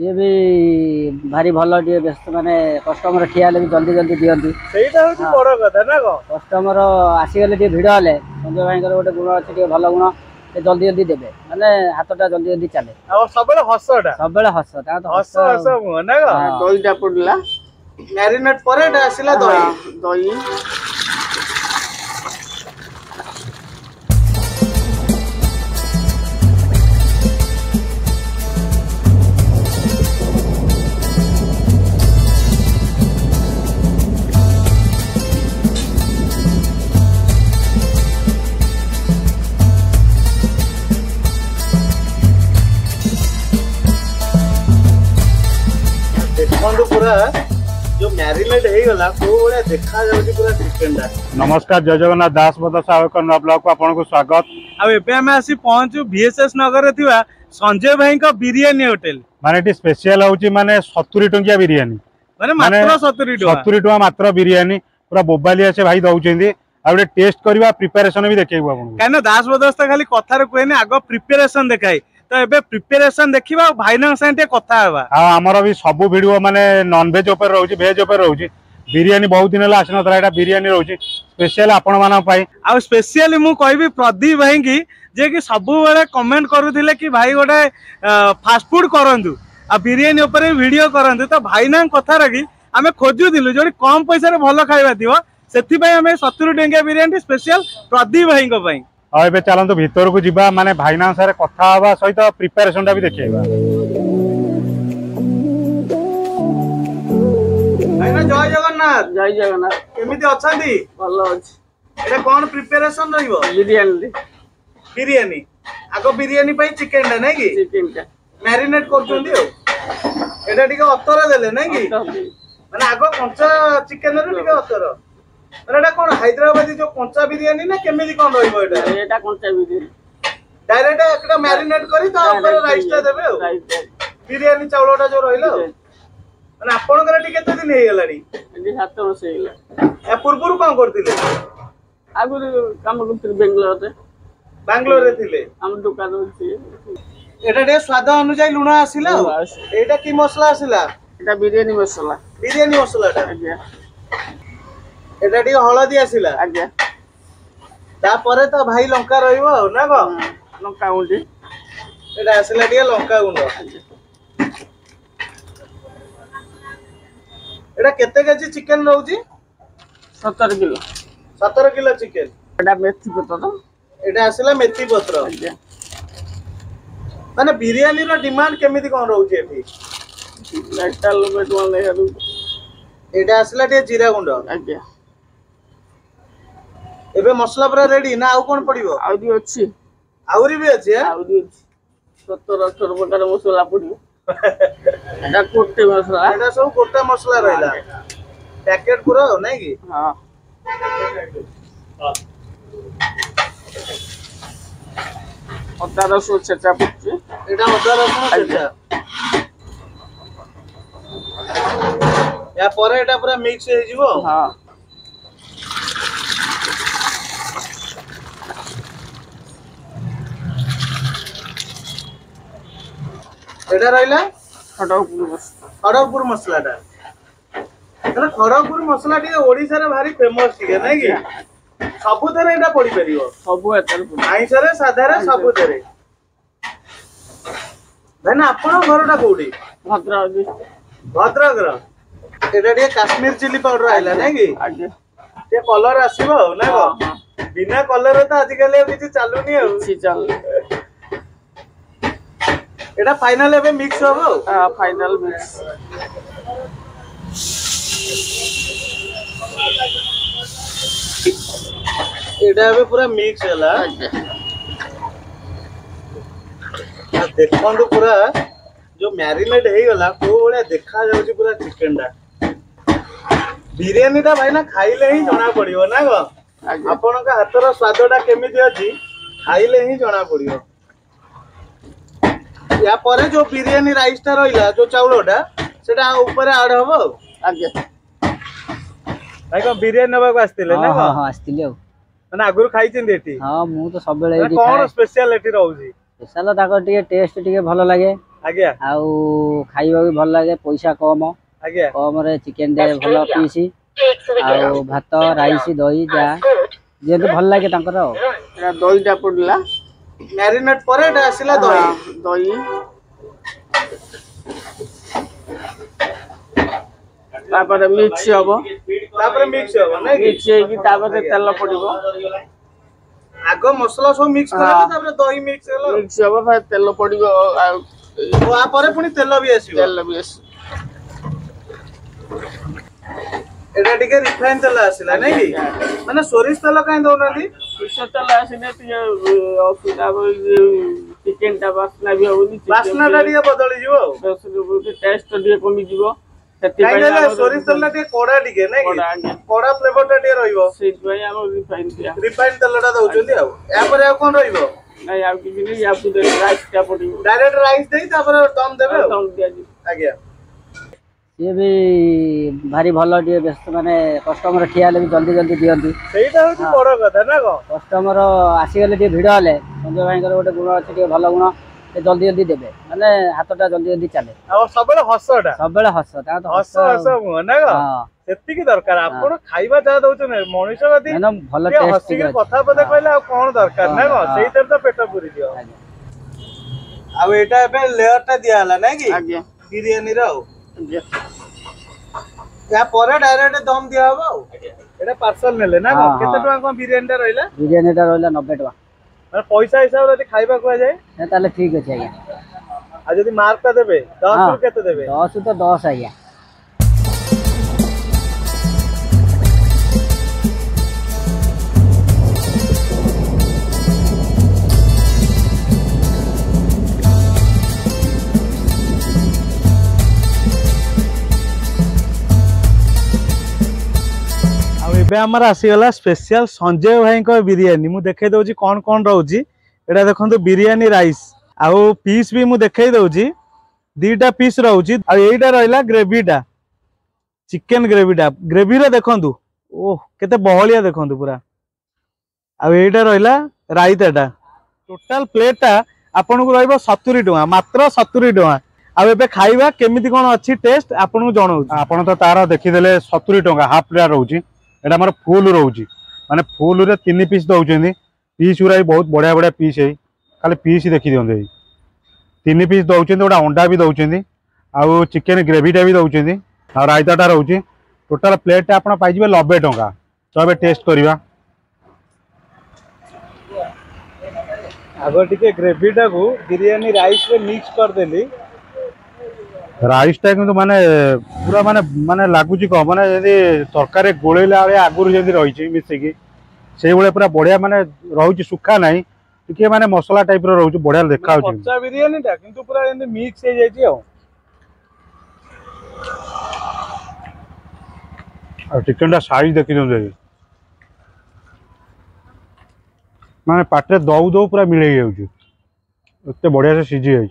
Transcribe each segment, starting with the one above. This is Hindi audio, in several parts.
सी भी भारी भल व्यस्त माने कस्टमर ठिया हेल्ले जल्दी जल्दी दिखती बड़ कथा ना कस्टमर आसीगले भिड़ हेल्ले संजय भाई गोटे गुण अच्छे भल गुण जल्दी जल्दी देवे माने हाथटा जल्दी जल्दी चले सब हसटा सब हस हस हस मुह ना दहीटा पड़ला मैरिनेट पर आसला दही दही पूरा जो मैरिनेट हो गला को बड़ा देखा जाउची पूरा चिकन दा। नमस्कार जय जगन्नाथ दास बद सावकर नवा ब्लॉग को आपन को स्वागत। अब एपे हम आसी पहुंचू VSS नगर रे थिवा संजय भाई का बिरयानी होटल माने टी स्पेशल होची माने 70 टंकिया बिरयानी माने मात्र 70 टंका मात्र बिरयानी पूरा बोबालिया से भाई दउचेंदी आ बे टेस्ट करबा प्रिपरेशन भी देखेबो आपन काना दास बदस्ता खाली कथार कहने आगो प्रिपरेशन देखाई तो एबे प्रिपरेशन देखिबा भाई ना संगे कथा हेबा आ हमर भी सब वीडियो माने नॉन वेज ऊपर रहउची वेज ऊपर रहउची बिरयानी बहुत दिन ला आसना तरा एटा बिरयानी रहउची स्पेशल आपन माना पाई आ स्पेशली मु कहबी प्रदीप भाई की जे कि सब बेले कमेंट करूथिले कि भाई गोटे फास्ट फूड करंतु आ बिरयानी ऊपर वीडियो करंतु तो भाई ना कथा रखी आमे खोजुथिलु जोडी कम पैसा रे भलो खाइबा दियो सेति भाई आमे 70 टंकिया बिरयानी स्पेशल प्रदीप भाई को भाई आ एबे चलंतु भीतर को जिबा माने भाई ना सारे कथा हवा सहित प्रिपरेशन टा भी देखेबा भाई ना जय जगन्नाथ जय जगन्नाथ केमिति अछंती भलो अछि एटा कोन प्रिपरेशन रहिबो बिरयानी बिरयानी आगो बिरयानी पई चिकन टा नै कि चिकन का मैरिनेट करचोंदी हो एटा टिके अतर देले नै कि माने आगो कंचा चिकन रे टिके अतर माने एटा कोन हैदराबादी जो कंचा बिरयानी ना केमिति कोन रहिबो एटा एटा कंचा बिरयानी डायरेक्ट एकटा मैरिनेट करी ता ऊपर राइस टा देबे हो बिरयानी चावलटा जो रहिलो माने आपन करे टिके केते दिन हे गेलाडी एडी 7 वर्ष हे गेला ए पूर्वरु कोन करथिले आगु काम करथिल बेंगलोर रे बेंगलोर रे थिले हम दुकान होछि एटा डे स्वाद अनुसार लुणा आसिला एटा की मसला आसिला एटा बिरयानी मसलाटा आज्ञा एटा डी हळदी आसिला आज्ञा ता परे तो भाई लंका रहिबो ना को लंका गुंडी एटा आसिला डी लंका गुंड एटा केते केजी चिकन रहउची 17 किलो 17 किलो चिकन एटा मेथी पत्र एटा आसिला मेथी पत्र आज्ञा माने बिरयानी रो डिमांड केमिति कोन रहउची एठी एटा लोबे तो ले हरु एटा आसिला डी जीरा गुंड आज्ञा एबे मसला पूरा रेडी ना आउ कोन पड़िबो आउरी अछि आउरी भी अछि आउरी अछि 17 18 प्रकार मसला पड़ियो एटा कोटे मसला एटा सब गोटा मसला रहला पैकेट पूरा हो नै कि हां अदा रसुन छेचा पड़छि एटा अदा रसुन छेचा या परे एटा पूरा मिक्स हे जिवो हां एटा रहला खड़गपुर मसलाटा मतलब खड़गपुर मसला टी ओडिसा रे भारी फेमस टी नै कि सबु तरे एटा पड़ी परियो सबु एतर आइसा रे साधा रे सबु तरे भाई आपण घरटा कोडी भद्रक रो एटा टी काश्मीर चिली पाउडर आइला नै कि आगे ते कलर आसीबो ना को बिना कलर रे त आज काले किछि चालुनी हो छि चल एटा फाइनल एबे मिक्स होबो फाइनल मिक्स एटा एबे पूरा मिक्स होला देखंदु पूरा जो मैरिनेट हे गला को बडा देखा जाउची पूरा चिकन दा बिरयानी दा भाई ना खाइले ही जणा पड़ियो ना गो आपन का हातर स्वादटा केमिति अछि खाइले ही जणा पड़ियो या परे जो बिरयानी राइस ता रहिला जो चावलटा सेटा ऊपर ऐड होबो आगे भाई को बिरयानी नबा को आस्तिले ना हां हां आस्तिले माने आगुर खाइछन एठी हां मु तो सब बेले एठी कोन स्पेशल एठी रहउजी स्पेशल ताको टिके टेस्ट टिके भलो लागे आज्ञा आउ खाइबा भी भल लगे पैसा कम आज्ञा कम रे चिकेन दे भल पीस आउ भात राइस दही जा जेहेतु भल लगे तांकर एटा दहीटा पड़ला मैरिनेट पर एटा आसिला दही दही तापर मिक्स हबो तापर मिक्स हो नै मिक्स हेकी तापर तेल पड़िबो आग मसला सब मिक्स करे तापर दही मिक्स होला मिक्स हबो फिर तेल पड़िबो आ परे पुनी तेल भी आसीबो तेल भी आसी एटा टिके रिफाइन तेल आसिला नै कि माने सोरिस तेल काई दउनादी किस तेल आसीने टिके ऑफिसा चिकन टा बासना भी होनी बासना टा टिके बदली जिवो टेस्ट टिके कमी जिवो काइले सोरिस तेल टिके कोडा टिके नै कि कोडा फ्लेवर टा टिके रहिबो सेट भाई हम रिफाइन तेल टा दउचंदी आ या पर आ कोन रहिबो नहीं आप किसी नहीं आपको दे राइस क्या पड़ेगा डायरेक्ट राइस देई तापर दम देबे दम दिया जी आज्ञा ये भी भारी भल टे व्यस्त माने कस्टमर ठिया ले भी जल्दी जल्दी दियंती सेटा होची बड़ कथा ना को कस्टमर आसीगले टे भिड़ हेले संजय भाई गोटे गुण अच्छे टे भल गुण से जल्दी जल्दी देबे माने हाथटा जल्दी जल्दी चले आ सबले हसटा सबले हस ता तो हस हस मुह ना को हां सेति की दरकार आपण खाइबा जा दउचन मनुष्य गति एकदम भल हसी टेस्ट के कथा पदे कहले आ कोन दरकार ना को सेई तर तो पेट पूरी दियो आ एटा एबे लेयर टा दिया हला ना कि आज्ञा बिरयानी रो आज्ञा या पर डायरेक्ट दम दिया हबो एटा पार्सल नेले ना को केते टका को बिरयानी टा रहिला बिरयानी टा रहला 90 टका माने पैसा हिसाब रे खाइबा को जाए ताले ठीक अछि आज्ञा आ जदी मार्क टा देबे 10 रु केते देबे 10 तो 10 आज्ञा एबे हमर आसीगला स्पेशल संजय भाई को बिरयानी मु देखे दउची कोन कोन रहउची एटा देखंतु बिरयानी राइस आउ पीस भी मु देखे दउची दीटा पीस रहउची आ एटा रहला ग्रेवीटा चिकन ग्रेवी रे देखंतु ओह केते बहलिया देखंतु पूरा आ एटा रहला राइताटा टोटल प्लेटटा आपन को रहइबो 70 टका मात्र 70 टका आ एबे खाइबा केमिति कोन अछि टेस्ट आपन को जणौ आपण तो तार देखि देले 70 टका हाफ प्लेट रहउची एटा हमर फुल रहउची माने फुल रे 3 पीस दउचंदी पीस उरा बहुत बढ़िया बढ़िया पीस है खाली पीस देखि दियंदे 3 पीस दउचंदी ओडा अंडा भी दउचंदी आ चिकन ग्रेवीटा भी दउचंदी आ रायताटा रहउची टोटल प्लेट आपण पाइ जिबे 90 टका तो एबे टेस्ट करबा आगो टिके ग्रेवीटा को बिरयानी राइस रे मिक्स कर देली राइस टा किंतु माने पूरा माने माने लागुची को माने यदि तरकारी गोळेला वाले आगुर जदी रहिची मिसे की सेई बळे पूरा बढ़िया माने रहउची सुखा नाही टिके माने मसला टाइप रो रहउची बढ़िया देखा होची कच्चा बिरयानी टा किंतु पूरा एंदी मिक्स हे जाईची आ चिकन टा साइज देखि दउ माने पाटे दउ दउ पूरा मिलै जाउची ओते बढ़िया से सिजी जाई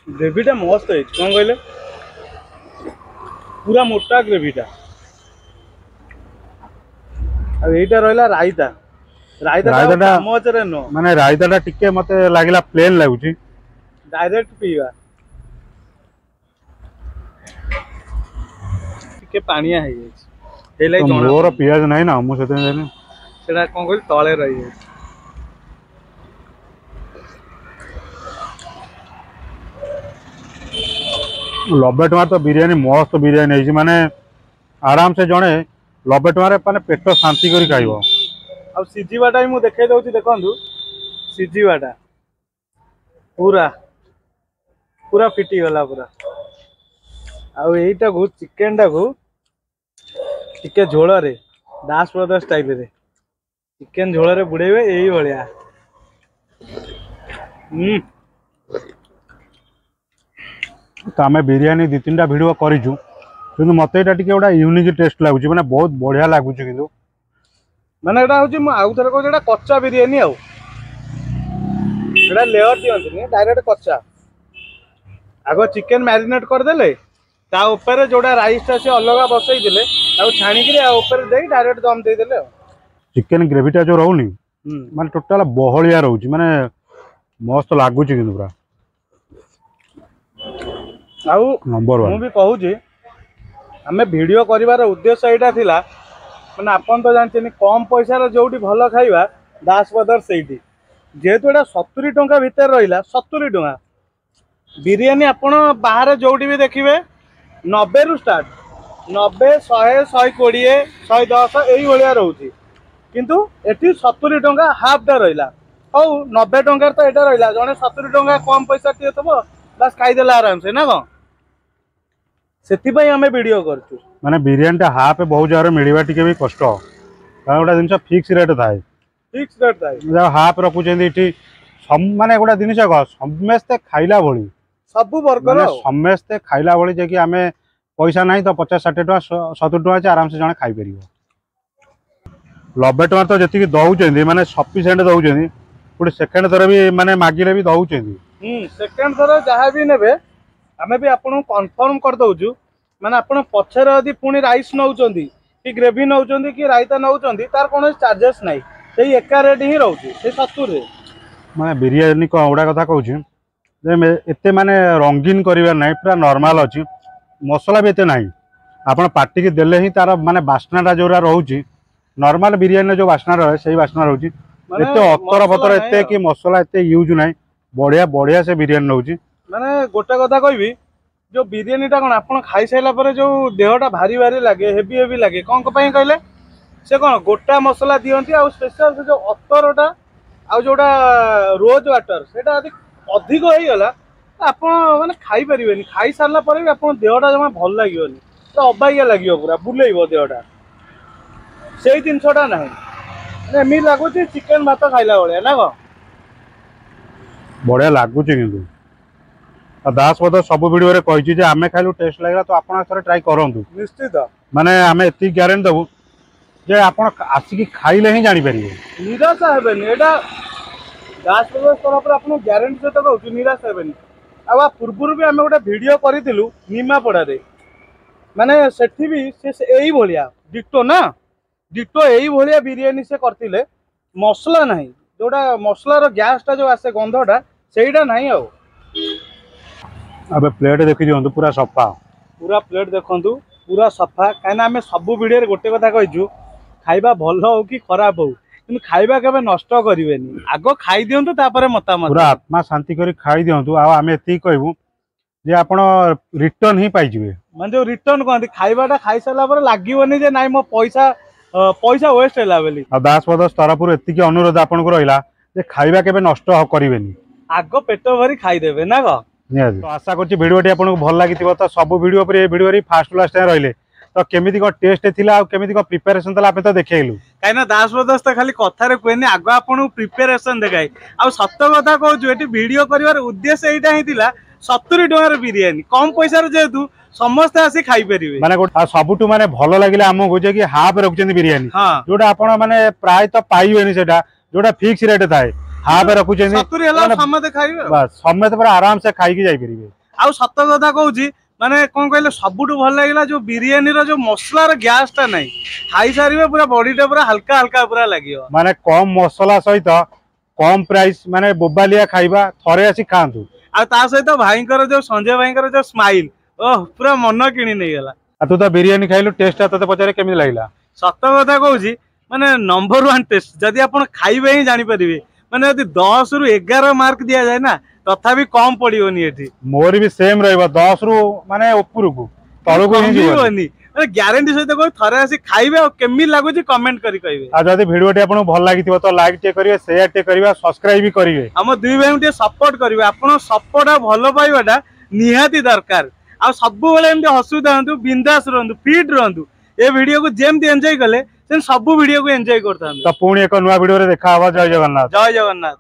ग्रेवीटा मस्त है कौन कहले पूरा मोटा ग्रेवीटा अब एटा रहला रायता रायताटा मचरे नो माने रायताटा टिके मते लागिला प्लेन लागुची डायरेक्ट पीवा टिके पानिया है हेलै तो जोना मोर पियाज नाही ना मु सेते देने सेटा कोन कहल तळे रही है लबे टमार तो बिरयानी मस्त बिरयानी है माने आराम से जणे लबे टमार माने पेट शांति करी खाइबो अब सिजीवाटा ही मु देखे दउची देखंतु सिजीवाटा पूरा पूरा फिटी गला पूरा आउ एटा को चिकन टा को टिके झोल रे दास ब्रदर स्टाइल रे चिकन झोल रे बुड़ेबे एई भलिया तो आम बिरयानी 2-3टा वीडियो करिछु किंतु मते एटा टिके ओडा यूनिक टेस्ट लागुची माने बहुत बढ़िया लागुची किंतु माने एटा होची मु आउ थरे को जेटा कच्चा बिरयानी आउ एटा लेयर दियंतनी डायरेक्ट कच्चा आगो चिकन मैरिनेट कर देले ता ऊपर जोड़ा राइस ता से अलगा बसई देले आ छाणी के आ ऊपर देई डायरेक्ट दम दे देले चिकन ग्रेवीटा जो रहउनी माने टोटल बहलिया रहउची माने मस्त लागुच कि पूरा आउ नंबर मु 1 भी कहूँ आमे वीडियो करिवार उद्देश्य एटा थिला माने आपन तो जानते कम पैसा जोटी भल खाइबा दास बदर सेठी जेहेतु एटा 70 टंका भितर रहिला 70 टंका बिरियानी आपण बाहर जोटी भी देखिबे 90 रु स्टार्ट 90 100 120 110 एई भलिया रहउची किंतु एठी 70 टंका हाफ टा रहिला हौ 90 टंका तो एटा रहिला जने 70 टंका कम पैसा टिए तबो बस खाई देला आराम से ना को सेति आमे वीडियो करछु माने बिरियानी टा हाफ बहुत जगह मिलवा टिके भी कष्ट कारण गोटा जिनस फिक्स रेट थाए फिक्स रेट थाए हाफ रखुचंदी माने गोटा जिनिस समस्ते खाइला भली सब वर्ग समस्ते खाइला भली जे कि आमे पैसा नहीं तो 50-60 टका 70 टका आराम से जने खाई परिबो 90 टका तो जति दउचंदी माने सफिशिएंट दउचंदी पुडी सेकंड थर भी माने मागिले भी दउचंदी सेकंड थर जहाँ भी नेबे आमे भी आपन कंफर्म कर दउछु माने आपन पछर यदि पुणी राइस नउचंदी कि ग्रेवी नउचंदी कि रायता नउचंदी तार कोनो चार्जेस नाही सेही एका रेट ही रहउची से 70 रे माने बिरियानी को उडा कथा कहूची जे एते माने रंगीन करिवार नाही पूरा नॉर्मल अछि मसला भी एते नाही आपण पार्टी के देले ही तार माने बासनाटा जोरा रहउची नॉर्मल बिरियानी जो बासना रहे सही बासना रहउची एते अतर फतर एते कि मसला एते यूज नाही बढ़िया बढ़िया से बिरियानी रहउची माने गोटा कथा कहबी जो बिरियानी टा कोन आपण खाई साइला परे जो देहटा भारी भारी लागे हेवी हेवी लागे कोन को पई कहले से कोन गोटा मसला दियंती आ स्पेशल से जो अतरटा आ जोटा रोज वाटर सेटा अधिक हो गला आपण माने खाई परिबेनी खाई सारला परे भी आपण देहटा जमा भल लागियोनी तो अबाइया लागियो पूरा बुलेइबो देहटा सेही जिनसटा नाही ने मी लागुची चिकन भात खाइला बळे ना को बढ़िया लागुची किंतु दास बद सब वीडियो रे कहिछि जे आमे खाइलु टेस्ट लागला तो आपण थरे ट्राई करंतु निश्चित माने आमे एती ग्यारंटी दबु जे आपण आसी खाइले ही जानि परिबे निराश हेबेनी एटा दास बद तरफ रे आपण ग्यारंटी से तो कहू निराश हेबेनी आ पूर्व भी आमे गोटे वीडियो करिथिलु निमापड़ा रे माने सेठी भी से एई भलिया डिटो ना डिटो एई भलिया बिरियानी से करथिले मसला नाही जोटा मसला रो गैस टा जो आसे गंधटा सेईटा नाही आ अब प्लेट देखि दियंतु पूरा सफा पूरा प्लेट देखंतु पूरा सफा काइना आमे सब वीडियो रे गोटे कथा कहिजु खाइबा भल हो कि खराब हो किंतु खाइबा केबे नष्ट करिवेनी आगो खाई दियंतु तापरे मतामत पूरा आत्मा शांति करी खाई दियंतु आ आमे एती कहबु जे आपण रिटर्न ही पाइ जिवे माने जो रिटर्न कहंती खाइबाटा खाई साला परे लागिवनी जे नाइ मो पैसा पैसा वेस्ट हैला बेली आ दास बदस तरफरु एती के अनुरोध आपण को रहिला जे खाइबा केबे नष्ट करिवेनी आगो पेट भरी खाई देबे ना को तो आशा करछि वीडियो टी आपन को भल लागिथिबो तो सब वीडियो पर ए वीडियो री फास्ट लास्ट टाइम रहिले तो केमिति को टेस्ट थिला आ केमिति को प्रिपरेशन तला आपे तो देखेलु काइना दास बदस त खाली कथा रे कहनी आगो आपन प्रिपरेशन देखाई आ सत्य कथा कहू एटी वीडियो करिवार उद्देश्य एटा हितिला 70 टंका बिरियानी कम पैसा रे जेतु समस्त आसी खाई परिबे माने सबुटु माने भल लागिला हम हो जे कि हाफ रखुचंदी बिरियानी जोटा आपण माने प्राय तो पाइबेनी सेटा जोटा फिक्स रेट थाए हाफ रखुचंदी 70 हला समते खाइबे बस समते पर आराम से खाई के जाई परिबे आ सत्य कथा कहूची माने कोन कहले सबुटु भल लागिला जो बिरियानी रो जो मसला रो गैस टा नाही खाई सारिबे पूरा बॉडी टा पूरा हल्का हल्का पूरा लागियो माने कम मसला सहित कम प्राइस माने बोबालिया खाइबा थरे आसी खांतु आ ता सहित भाईकर जो संजय भाईकर जो स्माइल ओह पूरा मन किणी नहीं गला आ तू तो बिरियानी खाइलु टेस्ट तते पचारे केमि लागिला सत्य कथा कहूची माने नंबर 1 टेस्ट जदि आपण खाइबे ही जानि परिबे माने यदि 10 रु 11 मार्क दिया जाए ना तथापि कम पड़ियोनी एठी मोर भी सेम रहबो 10 रु माने ऊपर को तळो को ही जीवनी माने ग्यारंटी सहित कोइ थरे आसी खाइबे और केमि लागुची कमेंट करी कहबे आ जदि वीडियो टी आपन भल लागिथिबो तो लाइक टे करिवे शेयर टे करिवे सब्सक्राइब भी करिवे हम दुई भाई टे सपोर्ट करिवे आपण सपोर्ट आ भलो पाइबाटा निहाती दरकार आ सब बेले एमती हसुदा हंतु बिंदास रहंतु फिट रहंतु ए वीडियो को जेमती एंजॉय कले सेन सब वीडियो को एंजॉय करथान तो पुणी एक नुआ वीडियो रे देखा हवा जय जगन्नाथ जय जगन्नाथ।